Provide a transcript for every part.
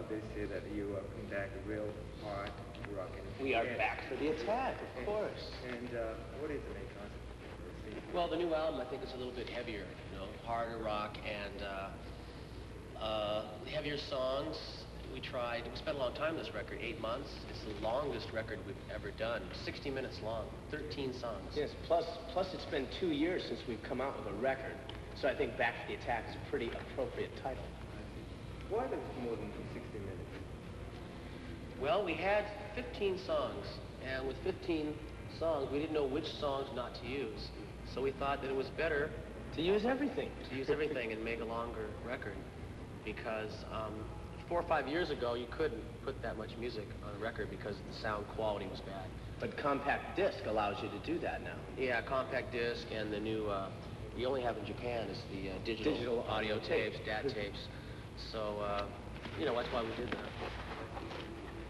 they say that you are coming back real hard rock. And We are back for the attack, of course. And what is the main concept? Well, the new album, I think, is a little bit heavier, harder rock and heavier songs. We spent a long time on this record, 8 months. It's the longest record we've ever done, 60 minutes long, 13 songs. Yes, plus it's been 2 years since we've come out with a record. So I think Back for the Attack is a pretty appropriate title. Why does more than 60 minutes? Well, we had 15 songs, and with 15 songs, we didn't know which songs not to use. So we thought that it was better to use everything. To use everything and make a longer record. Because 4 or 5 years ago, you couldn't put that much music on a record because the sound quality was bad. But compact disc allows you to do that now. Yeah, compact disc and the new, we only have in Japan is the digital audio tapes, DAT tapes. So, that's why we did that.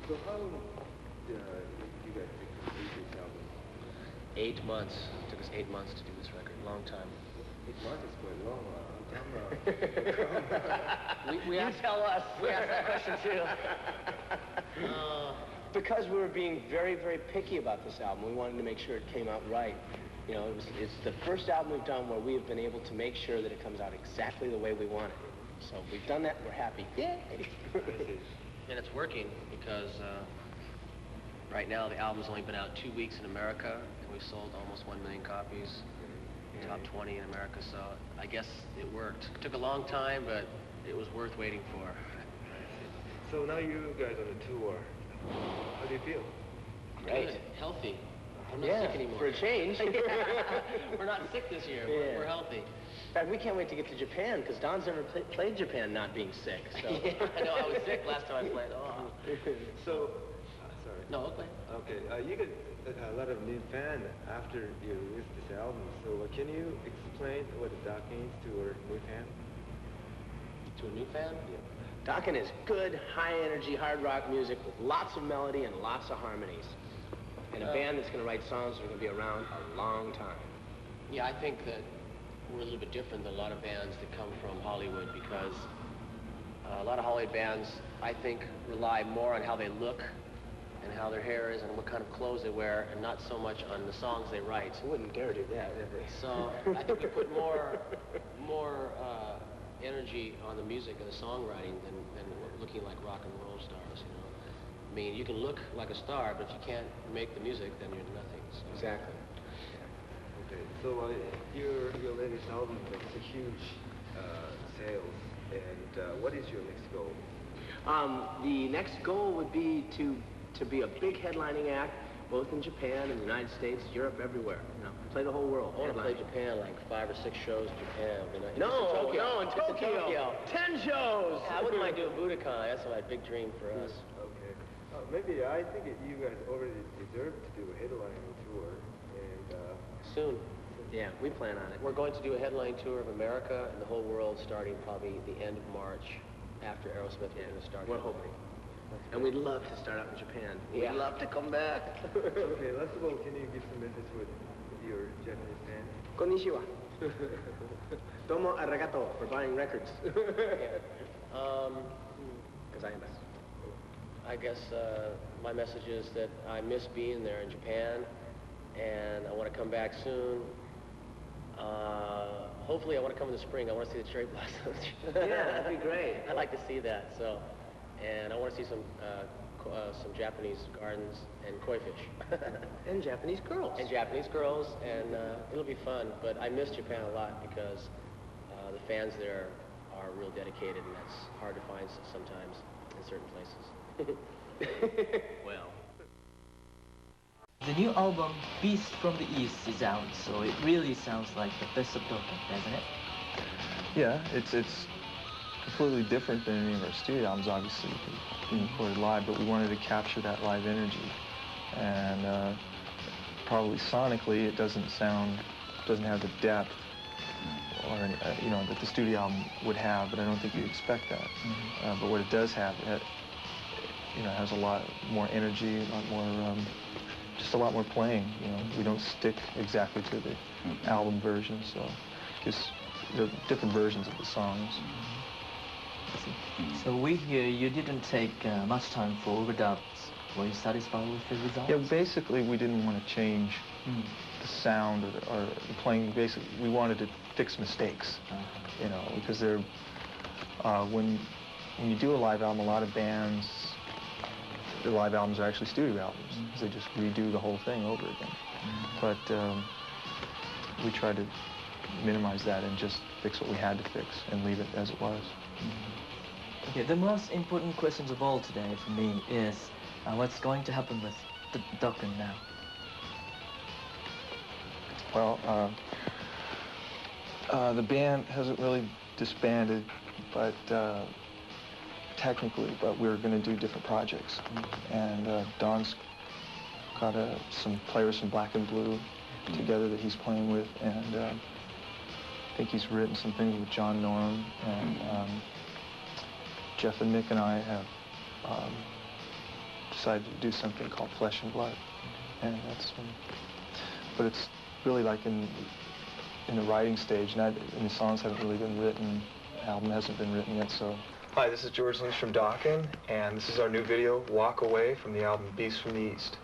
So how long did you guys complete this album? 8 months. It took us 8 months to do this record. Long time. 8 months is quite long. You tell us. We asked that question too. Because we were being very, very picky about this album. We wanted to make sure it came out right. It's the first album we've done where we have been able to make sure that it comes out exactly the way we want it. So we've done that. We're happy. Yay! And it's working because right now the album's only been out 2 weeks in America, and we've sold almost 1 million copies. Top 20 in America, so I guess it worked. It took a long time, but it was worth waiting for. So now you guys on a tour. How do you feel? Great. Good. Healthy. I'm not sick anymore. For a change. We're not sick this year. Yeah. We're healthy. In fact, we can't wait to get to Japan, because Don's never played Japan not being sick. So. Yeah, I know, I was sick last time I played. Oh. So, sorry. No, okay. Okay, you get a lot of new fans after you released this album. So can you explain what the Doc means to our new fan? To a new fan? Yeah. Dokken is good, high-energy, hard rock music with lots of melody and lots of harmonies. And a band that's going to write songs that are going to be around a long time. Yeah, I think that we're a little bit different than a lot of bands that come from Hollywood because a lot of Hollywood bands, I think, rely more on how they look and how their hair is and what kind of clothes they wear, and not so much on the songs they write. I wouldn't dare do that, ever. So I think we put more energy on the music and the songwriting than looking like rock and roll stars, I mean, you can look like a star, but if you can't make the music, then you're nothing. So. Exactly. Okay, so your latest album makes a huge sales, and what is your next goal? The next goal would be to be a big headlining act, both in Japan and the United States, Europe, everywhere. Play the whole world. I want to play Japan, like 5 or 6 shows in Japan. No, in Tokyo. 10 shows. Yeah, I wouldn't mind doing Budokan. That's my big dream for us. Okay. Maybe I think you guys already deserve to do a headlining tour, and soon. Yeah, we plan on it. We're going to do a headline tour of America and the whole world starting probably the end of March. After Aerosmith, we're going to start. We're hoping. And we'd love to start out in Japan. Yeah. We'd love to come back. Okay, last of all, can you give some message with your Japanese fans? Konnichiwa. Domo arigato for buying records. I guess my message is that I miss being there in Japan, and I want to come back soon. Hopefully I want to come in the spring. I want to see the cherry blossoms. Yeah, that'd be great. I'd like to see that. So, and I want to see some Japanese gardens and koi fish. And Japanese girls. And Japanese girls, and it'll be fun. But I miss Japan a lot because the fans there are real dedicated, and that's hard to find sometimes in certain places. Well. The new album, Beast from the East, is out, so it really sounds like the best of Dokken, doesn't it? Yeah, it's completely different than any of our studio albums, obviously, being recorded live, but we wanted to capture that live energy. And probably sonically, it doesn't have the depth or that the studio album would have, but I don't think you'd expect that. But what it does have, it has a lot more energy, a lot more, just a lot more playing. We don't stick exactly to the album version, so just the different versions of the songs. So we hear you didn't take much time for overdubs. Were you satisfied with the results? Yeah, basically we didn't want to change the sound or the playing. Basically, we wanted to fix mistakes, you know, because they're when you do a live album, a lot of bands, their live albums are actually studio albums. They just redo the whole thing over again. But we tried to minimize that and just fix what we had to fix and leave it as it was. Okay, the most important questions of all today for me is what's going to happen with the Dokken now? Well, the band hasn't really disbanded, but technically, but we're going to do different projects. And Don's got some players from Black and Blue together that he's playing with, and I think he's written some things with John Norum, and Jeff and Mick and I have decided to do something called Flesh and Blood, and that's but it's really like in the writing stage, and the songs haven't really been written, the album hasn't been written yet, so. Hi, this is George Lynch from Dokken, and this is our new video, Walk Away, from the album Beast from the East.